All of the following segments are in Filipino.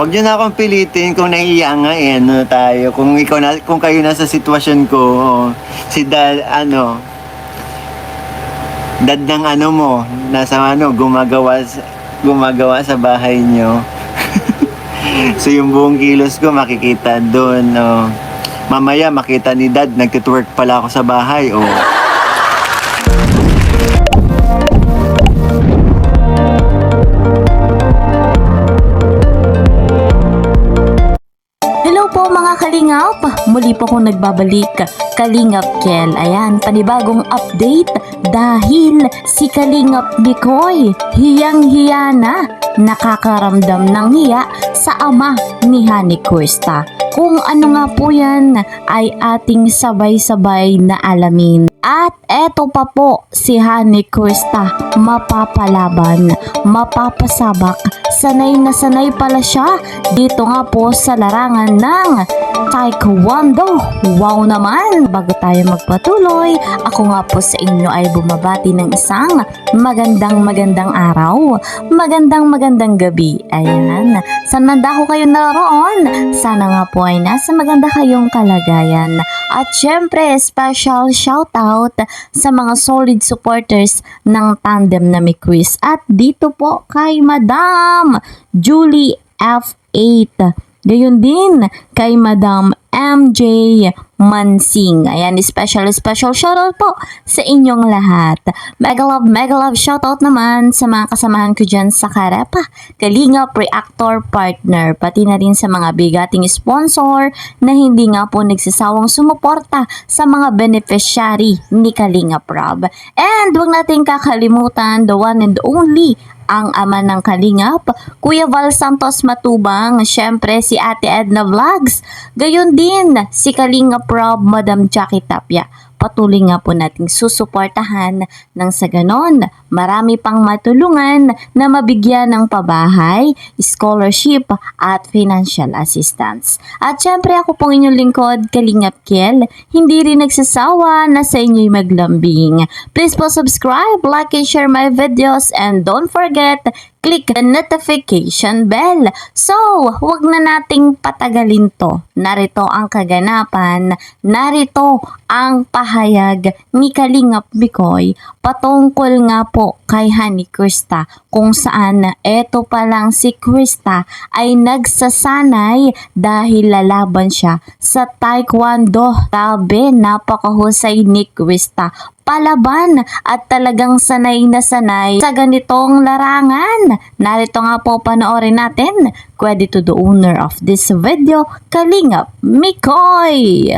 Huwag niyo na akong pilitin kung naiiya nga ano tayo. Kung kayo nasa sitwasyon ko, si dad, dad ng mo, nasa gumagawa sa bahay niyo. So yung buong kilos ko makikita doon, Mamaya makita ni dad, nagtitwerk pala ako sa bahay, Hello po mga kalingap! Muli po akong nagbabalik, Kalingap Kel. Ayan, panibagong update dahil si Kalingap Mikoy hiyang-hiya na, nakakaramdam ng hiya sa ama ni Honey Cuesta. Kung ano nga po yan ay ating sabay-sabay na alamin. At eto pa po si Honey Cuesta, mapapalaban, mapapasabak, sanay na sanay pala siya dito nga po sa larangan ng Taekwondo. Wow naman! Bago tayo magpatuloy, ako nga po sa inyo ay bumabati ng isang magandang araw, magandang gabi. Ayan, saan man ako kayo naroon, sana nga po ay nasa maganda kayong kalagayan. At syempre, special shoutout sa mga solid supporters ng tandem na may quiz. At dito po kay Madam Julie F8. Gayon din kay Madam MJ Mansing. Ayan, special shoutout po sa inyong lahat. Mega love shoutout naman sa mga kasamahan ko dyan sa Karepa, Kalingap Reactor Partner, pati na rin sa mga bigating sponsor na hindi nga po nagsasawang sumuporta sa mga beneficiary ni Kalingap Rob. And huwag natin kakalimutan the one and only ang ama ng Kalingap, Kuya Val Santos Matubang, syempre si Ate Edna Vlogs, gayon din si Kalingap Rob, Madam Jackie Tapia. Patuloy nga po nating susuportahan nang sa ganon, marami pang matulungan na mabigyan ng pabahay, scholarship at financial assistance. At syempre ako pong inyong lingkod, Kalingap Kel, hindi rin nagsasawa na sa inyo'y maglambing. Please po subscribe, like and share my videos, and don't forget, click the notification bell. So, huwag na nating patagalin to. Narito ang kaganapan, narito ang pahayag ni Kalingap Mikoy patungkol nga po kay Honey Cuesta, kung saan eto pa lang si Cuesta ay nagsasanay dahil lalaban siya sa Taekwondo. Grabe, napakahusay ni Cuesta palaban at talagang sanay na sanay sa ganitong larangan. Narito nga po, panoorin natin. Credit to the owner of this video, Kalingap Mikoy.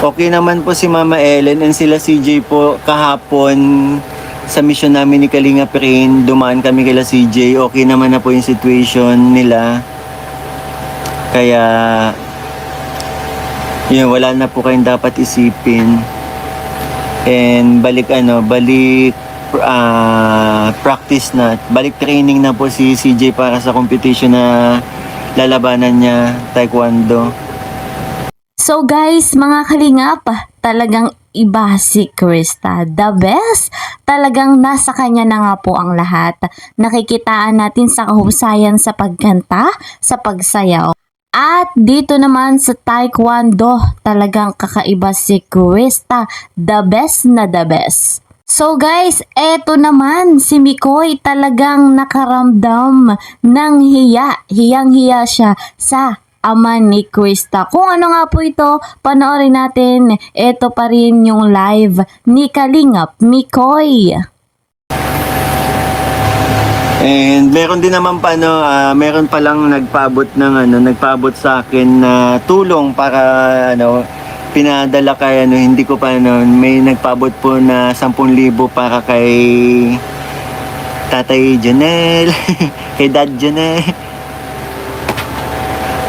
Okay naman po si Mama Ellen and sila CJ po kahapon sa mission namin ni Kalingap Rain. Dumaan kami kila CJ. Okay naman na po yung situation nila. Kaya yun, wala na po kayong dapat isipin. And balik practice na. Balik training na po si CJ para sa competition na lalabanan niya, Taekwondo. So guys, mga kalingap, talagang iba si Cuesta. The best! Talagang nasa kanya na nga po ang lahat. Nakikitaan natin sa kahusayan sa pagkanta, sa pagsayaw. At dito naman sa Taekwondo, talagang kakaiba si Cuesta. The best na the best. So guys, eto naman si Mikoy talagang nakaramdam ng hiya. Hiyang-hiya siya sa ama ni Cuesta. Kung ano nga po ito, panoorin natin. Ito pa rin yung live ni Kalingap Mikoy. And meron din naman pa meron pa lang nagpaabot sa akin na tulong para pinadala kay hindi ko pa may nagpaabot po na 10,000 para kay Tatay Janelle, kay Dad Janelle.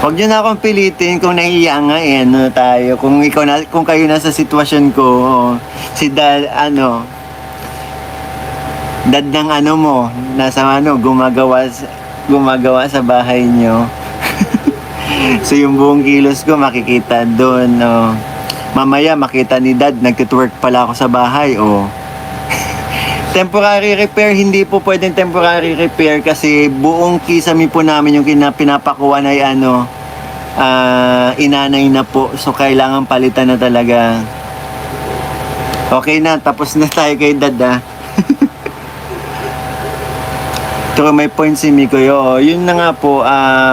Huwag niyo na akong pilitin kung naiiya nga tayo. Kung kayo nasa sitwasyon ko, si dad, dad ng mo, nasa gumagawa sa bahay niyo. So yung buong kilos ko makikita doon, mamaya makita ni dad, nagtitwerk pala ako sa bahay, o. Temporary repair, hindi po pwedeng temporary repair kasi buong kisame po namin yung pinapakuan ay inanay na po. So, kailangan palitan na talaga. Okay na, tapos na tayo kay dad, Pero may point si Mikoy, yun na nga po,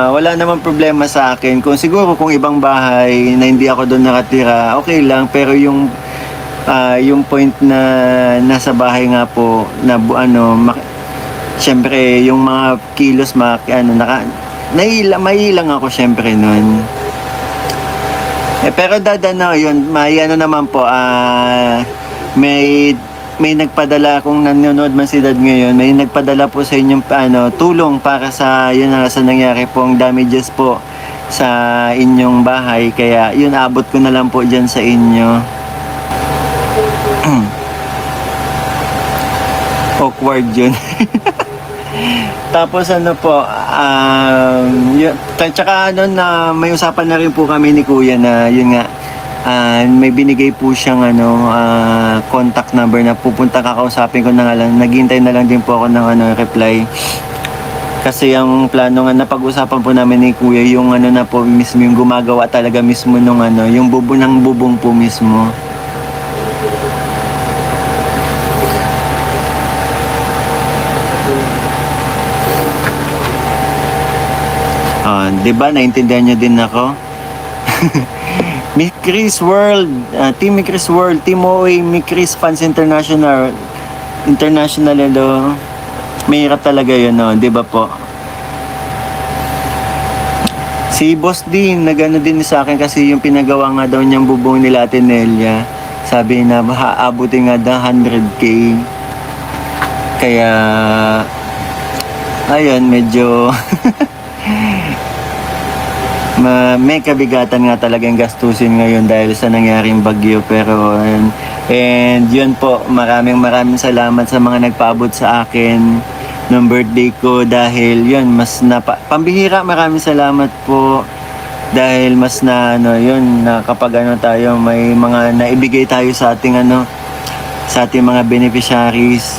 wala namang problema sa akin. Siguro kung ibang bahay na hindi ako doon nakatira, okay lang. Pero yung point na nasa bahay nga po, na syempre yung mga kilos, mailang ako syempre nun. Pero dad, yun, may naman po, may nagpadala, kung nanonood man si dad ngayon, may nagpadala po sa inyong tulong para sa yun sa nangyari pong damages po sa inyong bahay. Kaya yun, abot ko na lang po dyan sa inyo. Awkward yun. Tapos yun, tsaka na may usapan na rin po kami ni kuya na yun nga, may binigay po siyang contact number na pupunta kakausapin ko na nga lang. Naghintay na lang din po ako ng reply. Kasi ang plano nga, napag-usapan po namin ni kuya yung na po mismo, yung gumagawa talaga mismo nung yung bubong po mismo. Diba, naintindihan nyo din ako? Mikris World, Team Mikris World, Team OA, Mikris Fans International, mahirap talaga yun, di ba po? Si Boss din, nagano din sa akin kasi yung pinagawa nga daw niyang bubong nila Ate Nelia, sabi na aabutin nga daw 100K. Kaya, ayun, medyo may kabigatan nga talagang gastusin ngayon dahil sa nangyaring bagyo. Pero and yun po, maraming salamat sa mga nagpaabot sa akin ng birthday ko dahil yun, pambihira, maraming salamat po dahil mas yun, na kapag tayo, may mga naibigay tayo sa ating sa ating mga beneficiaries.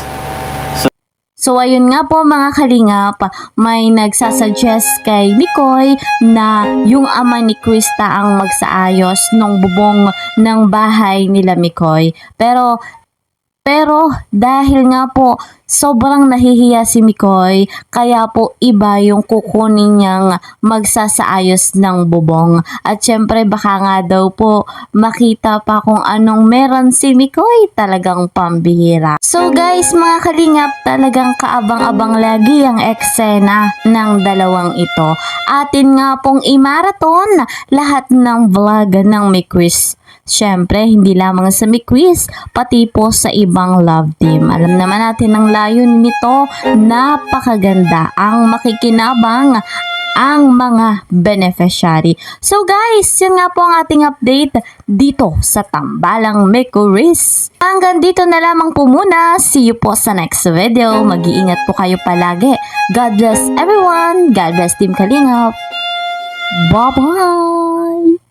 So ayun nga po mga kalingap, may nagsasuggest kay Mikoy na yung ama ni Krista ang magsaayos ng bubong ng bahay nila Mikoy. Pero dahil nga po sobrang nahihiya si Mikoy, kaya po iba yung kukunin niyang magsasaayos ng bubong. At syempre baka nga daw po makita pa kung anong meron si Mikoy, talagang pambihira. So guys, mga kalingap, talagang kaabang-abang lagi ang eksena ng dalawang ito. Atin nga pong i-marathon lahat ng vlog ng Mikris. Siyempre, hindi lamang sa Mikris, pati po sa ibang love team. Alam naman natin ang layunin nito, napakaganda ang makikinabang ang mga beneficiary. So guys, yun nga po ang ating update dito sa Tambalang Mikris. Hanggang dito na lamang po muna. See you po sa next video. Mag-iingat po kayo palagi. God bless everyone. God bless Team Kalingap. Bye-bye!